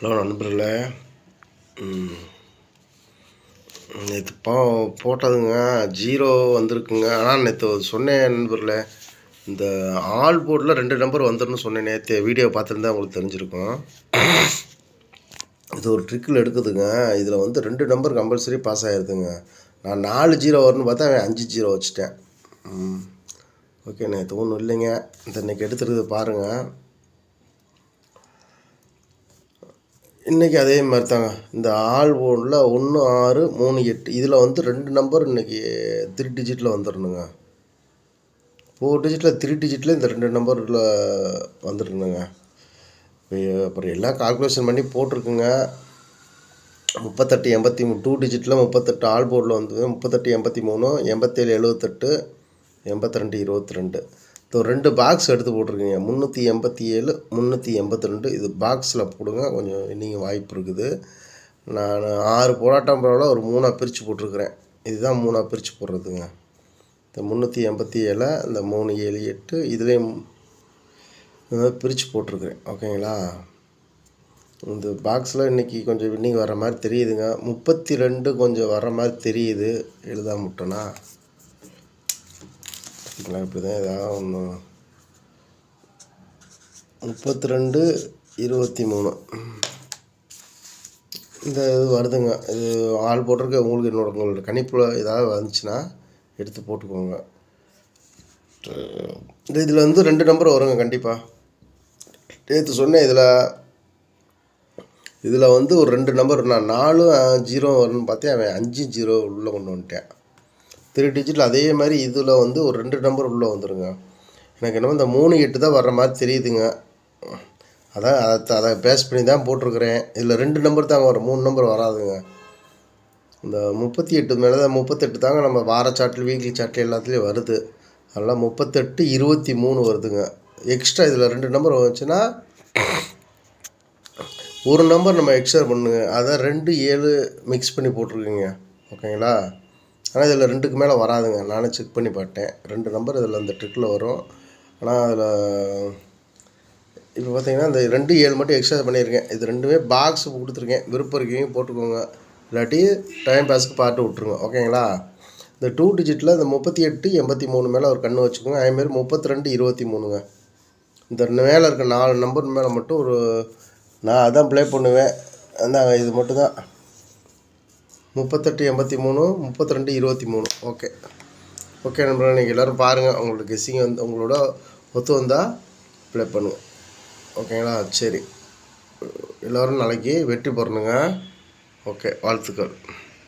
Hello நண்பர்களே, நேற்று போட்டதுங்க 0 வந்திருக்குங்க. ஆனால் நேற்று சொன்னேன் நண்பர்களே, இந்த ஆல் போர்டில் 2 நம்பர் வந்துடும்னு சொன்னேன். நேற்று வீடியோ பார்த்துருந்தா உங்களுக்கு தெரிஞ்சிருக்கும். இது ஒரு ட்ரிக்கில் எடுக்குதுங்க. இதில் வந்து 2 நம்பர் கம்பல்சரி பாஸ் ஆகிடுதுங்க. நான் 4 0 வரும்னு பார்த்தா அவன் 5 0 வச்சுட்டேன். ஓகே, நேற்று ஒன்றும் இல்லைங்க. இன்றைக்கி எடுத்துருக்குது பாருங்கள். இன்றைக்கி அதே மாதிரி தாங்க. இந்த ஆல் போர்டில் 1 6 3 8 இதில் வந்து 2 நம்பர் இன்றைக்கி 3 டிஜிட்டில் வந்துடணுங்க. 4 டிஜிட்டில் 3 டிஜிட்டில் இந்த 2 நம்பரில் வந்துடணுங்க. அப்புறம் எல்லாம் கால்குலேஷன் பண்ணி போட்டிருக்குங்க. 38 83 2 டிஜிட்டில் 38 ஆல் போர்டில் வந்து 38 83 87 78 82 22 இப்போ 2 பாக்ஸ் எடுத்து போட்டிருக்கீங்க. 387 382 இது பாக்ஸில் போடுங்க. கொஞ்சம் நீங்கள் வாய்ப்பு இருக்குது. நான் 6 போராட்டம் பரவாயில்ல, ஒரு 3 பிரித்து போட்டிருக்கிறேன். இதுதான் 3 பிரித்து போடுறதுங்க. இந்த 387 இந்த 378 இதுலேயும் பிரித்து போட்டிருக்கிறேன். ஓகேங்களா? இந்த பாக்ஸில் இன்றைக்கி கொஞ்சம் வின்னிங் வர மாதிரி தெரியுதுங்க. 32 கொஞ்சம் வர மாதிரி தெரியுது. எழுதாம விட்டோன்னா இப்படி தான் ஏதாவது ஒன்று. 32 23 இந்த இது வருதுங்க. இது ஆள் போட்டிருக்க. உங்களோட கணிப்பில் ஏதாவது வந்துச்சுன்னா எடுத்து போட்டுக்கோங்க. இதில் வந்து 2 நம்பர் வருங்க கண்டிப்பாக. நேற்று சொன்னேன். இதில் வந்து ஒரு 2 நம்பர் நான் 4 0 வரும்னு பார்த்தேன். அவன் 5 0 உள்ளே கொண்டு வந்துட்டேன். 3 டிஜிட்டில் அதே மாதிரி இதில் வந்து ஒரு 2 நம்பர் உள்ளே வந்துடுங்க. எனக்கு என்னமோ இந்த 3 8 தான் வர்ற மாதிரி தெரியுதுங்க. அதை பேஸ் பண்ணி தான் போட்டிருக்கிறேன். இதில் 2 நம்பர் தாங்க வரும், 3 நம்பர் வராதுங்க. இந்த 38 மேலே தான் 38 தாங்க நம்ம வார சாட்டில் வீக்லி சாட்டில் எல்லாத்துலேயும் வருது. அதனால் 38 23 வருதுங்க. எக்ஸ்ட்ரா இதில் 2 நம்பர் வந்துச்சுன்னா ஒரு நம்பர் நம்ம எக்ஸ்ட்ரா பண்ணுங்க. அதை 2 7 மிக்ஸ் பண்ணி போட்டிருக்கீங்க. ஓகேங்களா? ஆனால் இதில் 2க்கு மேலே வராதுங்க. நானே செக் பண்ணி பார்த்தேன். 2 நம்பர் இதில் இந்த ட்ரிக்கில் வரும். ஆனால் அதில் இப்போ பார்த்தீங்கன்னா இந்த 2 7 மட்டும் எக்ஸ்ட்ரா பண்ணியிருக்கேன். இது 2மே பாக்ஸ் கொடுத்துருக்கேன். விருப்பம் இருக்கீங்க போட்டுக்கோங்க, இல்லாட்டி டைம் பாஸுக்கு பார்த்து விட்ருங்க. ஓகேங்களா? இந்த 2 டிஜிட்டில் இந்த 38 83 மேலே ஒரு கண்ணு வச்சுக்கோங்க. அதேமாரி 32 23ங்க. இந்த மேலே இருக்க 4 நம்பர் மேலே மட்டும் ஒரு நான் அதான் ப்ளே பண்ணுவேன். அந்தாங்க இது மட்டும்தான். 38 83 32 23. ஓகே நண்பர்களே, நீங்கள் எல்லோரும் பாருங்கள். உங்களோட கெஸ்ஸிங் வந்து உங்களோட ஒத்து வந்தால் ப்ளே பண்ணுங்கள். ஓகேங்களா? சரி, எல்லோரும் நாளைக்கு வெற்றி பெறணுங்க. ஓகே, வாழ்த்துக்கள்.